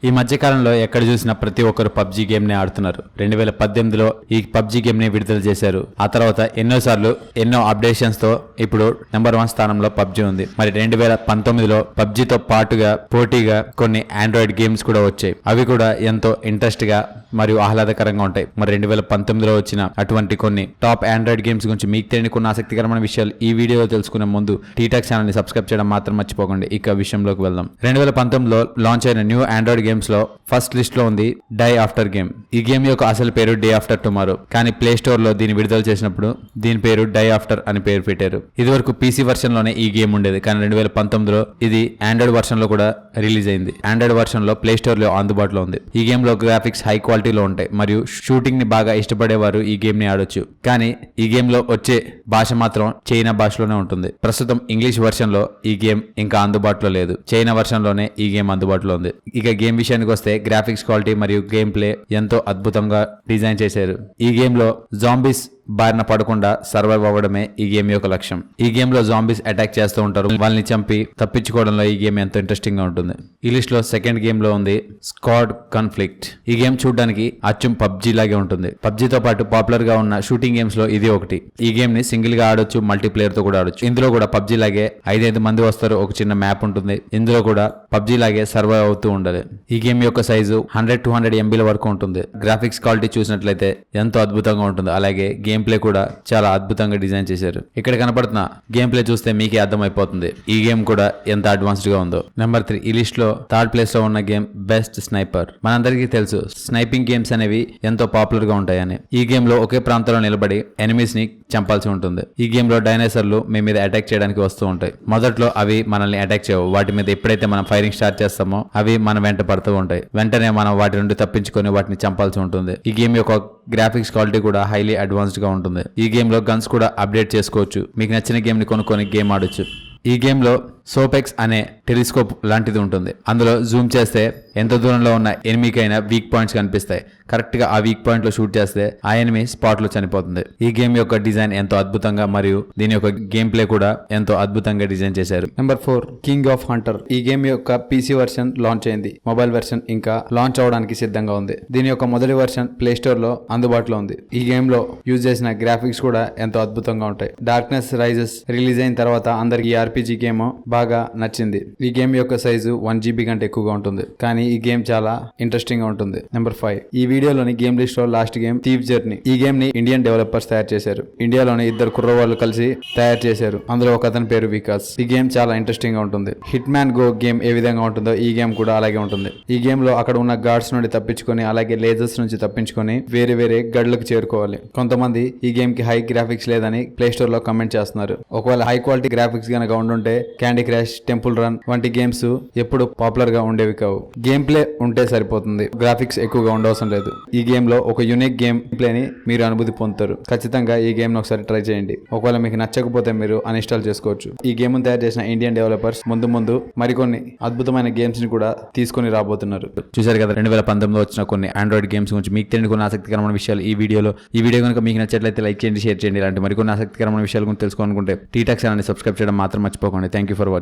ఈ మధ్య కాలంలో ఎక్కడ చూసినా ప్రతి ఒక్కరు పబ్జీ గేమ్ ని ఆడుతున్నారు. 2018లో ఈ పబ్జీ గేమ్ ని విడుదల చేశారు. ఆ తర్వాత ఎన్నోసార్లు ఎన్నో అప్డేషన్స్ తో ఇప్పుడు నెంబర్ 1 స్థానంలో పబ్జీ ఉంది. మరి 2019లో పబ్జీతో పాటుగా పోటీగా కొన్ని ఆండ్రాయిడ్ గేమ్స్ కూడా వచ్చాయి. అవి కూడా ఎంతో ఇంట్రెస్ట్ గా మరియు ఆహ్లాదకరంగా ఉంటాయి. మరి 2019లో వచ్చిన అటువంటి కొన్ని టాప్ ఆండ్రాయిడ్ గేమ్స్ గురించి మీకు తెలియని కొన్ని ఆసక్తికరమైన విషయాలు ఈ వీడియోలో తెలుసుకునే ముందు టీటాక్ ఛానల్ ని సబ్స్క్రైబ్ చేయడం మాత్రం మర్చిపోకండి. ఇక విషయంలోకి వెళ్దాం. 2019లో లాంచ్ అయిన న్యూ ఆండ్రాయిడ్ గేమ్స్ లో ఫస్ట్ లిస్ట్ లో ఉంది డై ఆఫ్టర్ గేమ్. ఈ గేమ్ యొక్క అసలు పేరు డే ఆఫ్టర్ టుమారో, కానీ ప్లే స్టోర్ లో దీన్ని విడుదల చేసినప్పుడు దీని పేరు డై ఆఫ్టర్ అని పేరు పెట్టారు. ఇది వరకు పీసీ వర్షన్ లోనే ఈ గేమ్ ఉండేది, కానీ 2019లో ఇది ఆండ్రాయిడ్ వర్షన్ లో కూడా రిలీజ్ అయింది. ఆండ్రాయిడ్ వర్షన్ లో ప్లే స్టోర్ లో అందుబాటులో ఉంది. ఈ గేమ్ లో గ్రాఫిక్స్ హై క్వాలిటీలో ఉంటాయి మరియు షూటింగ్ ని బాగా ఇష్టపడేవారు ఈ గేమ్ ని ఆడొచ్చు. కానీ ఈ గేమ్ లో వచ్చే భాష మాత్రం చైనా భాషలోనే ఉంటుంది. ప్రస్తుతం ఇంగ్లీష్ వర్షన్ లో ఈ గేమ్ ఇంకా అందుబాటులో లేదు. చైనా వర్షన్ లోనే ఈ గేమ్ అందుబాటులో ఉంది. ఇక గేమ్ విషయానికి వస్తే గ్రాఫిక్స్ క్వాలిటీ మరియు గేమ్ ప్లే ఎంతో అద్భుతంగా డిజైన్ చేశారు. ఈ గేమ్ లో జాంబీస్ బారిన పడకుండా సర్వైవ్ అవ్వడమే ఈ గేమ్ యొక్క లక్ష్యం. ఈ గేమ్ లో జాంబీస్ అటాక్ చేస్తూ ఉంటారు. వాళ్ళని చంపి తప్పించుకోవడంలో ఈ గేమ్ ఎంతో ఇంట్రెస్టింగ్ గా ఉంటుంది. ఈ లిస్ట్ లో సెకండ్ గేమ్ లో ఉంది స్క్వాడ్ కాన్ఫ్లిక్ట్. ఈ గేమ్ చూడడానికి అచ్చం పబ్జీ లాగే ఉంటుంది. పబ్జీతో పాటు పాపులర్ గా ఉన్న షూటింగ్ గేమ్స్ లో ఇది ఒకటి. ఈ గేమ్ ని సింగిల్ గా ఆడొచ్చు, మల్టీప్లేయర్ తో కూడా ఆడొచ్చు. ఇందులో కూడా పబ్జీ లాగే 5 మంది వస్తారు. ఒక చిన్న మ్యాప్ ఉంటుంది. ఇందులో కూడా పబ్జీ లాగే సర్వైవ్ అవుతూ ఉండాలి. ఈ గేమ్ యొక్క సైజు 100-200 MB వరకు ఉంటుంది. గ్రాఫిక్స్ క్వాలిటీ చూసినట్లయితే ఎంతో అద్భుతంగా ఉంటుంది. అలాగే గేమ్ ప్లే కూడా చాలా అద్భుతంగా డిజైన్ చేశారు. ఇక్కడ కనపడుతున్న గేమ్ ప్లే చూస్తే మీకే అర్థమైపోతుంది ఈ గేమ్ కూడా ఎంత అడ్వాన్స్డ్ గా ఉందో. నెంబర్ 3 ఈ లిస్ట్ లో థర్డ్ ప్లేస్ లో ఉన్న గేమ్ బెస్ట్ స్నైపర్. మనందరికీ తెలుసు స్నైపింగ్ గేమ్స్ అనేవి ఎంతో పాపులర్ గా ఉంటాయని. ఈ గేమ్ లో ఒకే ప్రాంతంలో నిలబడి ఎనిమీస్ ని చంపాల్సి ఉంటుంది. ఈ గేమ్ లో డైనోసార్లు మీ మీద అటాక్ చేయడానికి వస్తూ ఉంటాయి. మొదట్లో అవి మనల్ని అటాక్ చేయవు. వాటి మీద ఎప్పుడైతే మనం ఫైరింగ్ స్టార్ట్ చేస్తామో అవి మన వెంట పడుతూ ఉంటాయి. వెంటనే మనం వాటి నుండి తప్పించుకొని వాటిని చంపాల్సి ఉంటుంది. ఈ గేమ్ యొక్క గ్రాఫిక్స్ క్వాలిటీ కూడా హైలీ అడ్వాన్స్డ్ గా ఉంటుంది. ఈ గేమ్ లో గన్స్ కూడా అప్డేట్ చేసుకోవచ్చు. మీకు నచ్చిన గేమ్ ని కొనుక్కొని గేమ్ ఆడొచ్చు. ఈ గేమ్ లో సోపెక్స్ అనే టెలిస్కోప్ లాంటిది ఉంటుంది. అందులో జూమ్ చేస్తే ఎంత దూరంలో ఉన్న ఎనిమికైనా వీక్ పాయింట్స్ కనిపిస్తాయి. కరెక్ట్ గా ఆ వీక్ పాయింట్ లో షూట్ చేస్తే ఆ ఎనిమి స్పాట్ లో చనిపోతుంది. ఈ గేమ్ యొక్క డిజైన్ ఎంతో అద్భుతంగా మరియు దీని యొక్క గేమ్ ప్లే కూడా ఎంతో అద్భుతంగా డిజైన్ చేశారు. Number 4 king of Hunter. ఈ గేమ్ యొక్క పీసీ వర్షన్ లాంచ్ అయింది. మొబైల్ వర్షన్ ఇంకా లాంచ్ అవడానికి సిద్ధంగా ఉంది. దీని యొక్క మొదటి వర్షన్ ప్లే స్టోర్ లో అందుబాటులో ఉంది. ఈ గేమ్ లో యూజ్ చేసిన గ్రాఫిక్స్ కూడా ఎంతో అద్భుతంగా ఉంటాయి. డార్క్నెస్ రైజెస్ రిలీజ్ అయిన తర్వాత అందరికి ఆర్పీజీ గేమ్ బాగా నచ్చింది. ఈ గేమ్ యొక్క సైజు 1 GB కంటే ఎక్కువగా ఉంటుంది, కానీ ఈ గేమ్ చాలా ఇంట్రెస్టింగ్ గా ఉంటుంది. నెంబర్ 5 ఈ వీడియోలోని గేమ్ లిస్ట్ లో లాస్ట్ గేమ్ థీవ్ జర్నీ. ఈ గేమ్ ని ఇండియన్ డెవలపర్స్ తయారు చేశారు. ఇండియాలోని 2 కుర్రవాళ్ళు కలిసి తయారు చేశారు. అందులో ఒక అతని పేరు వికాస్. ఈ గేమ్ చాలా ఇంట్రెస్టింగ్ గా ఉంటుంది. హిట్ మ్యాన్ గో గేమ్ ఏ విధంగా ఉంటుందో ఈ గేమ్ కూడా అలాగే ఉంటుంది. ఈ గేమ్ లో అక్కడ ఉన్న గార్డ్స్ నుండి తప్పించుకొని అలాగే లేజర్స్ నుంచి తప్పించుకొని వేరే వేరే గడ్లకు చేరుకోవాలి. కొంతమంది ఈ గేమ్ కి హై గ్రాఫిక్స్ లేదని ప్లే స్టోర్ లో కమెంట్ చేస్తున్నారు. ఒకవేళ హై క్వాలిటీ గ్రాఫిక్స్ గనక ఉండుంటే క్యాండీ క్రాష్, టెంపుల్ రన్ వంటి గేమ్స్ ఎప్పుడు పాపులర్ గా ఉండేవి కావు. గేమ్ ప్లే ఉంటే సరిపోతుంది. గ్రాఫిక్స్ ఎక్కువగా ఉండవసరం లేదు. ఈ గేమ్ లో ఒక యూనిక్ గేమ్ ప్లే ని మీరు అనుభూతి పొందుతారు. ఖచ్చితంగా ఈ గేమ్ ను ఒకసారి ట్రై చేయండి. ఒకవేళ మీకు నచ్చకపోతే మీరు అన్ఇన్స్టాల్ చేసుకోవచ్చు. ఈ గేమ్ ను తయారు చేసిన ఇండియన్ డెవలపర్స్ ముందు మరికొన్ని అద్భుతమైన గేమ్స్ ని కూడా తీసుకొని రాబోతున్నారు. చూశారు కదా 2019లో వచ్చిన కొన్ని ఆండ్రాయిడ్ గేమ్స్ గురించి మీకు తెలియని కొన్ని ఆసక్తికరమైన విషయాలు ఈ వీడియో కనుక మీకు నచ్చట్లయితే లైక్ చేయండి, షేర్ చేయండి. ఇలాంటి మరికొన్ని ఆసక్తికరమైన విషయాల గురించి తెలుసుకోవాలనుకుంటే టీటాక్ ఛానల్ ని సబ్స్క్రైబ్ చేయడం మాత్రం మర్చిపోకండి. Thank you for watching.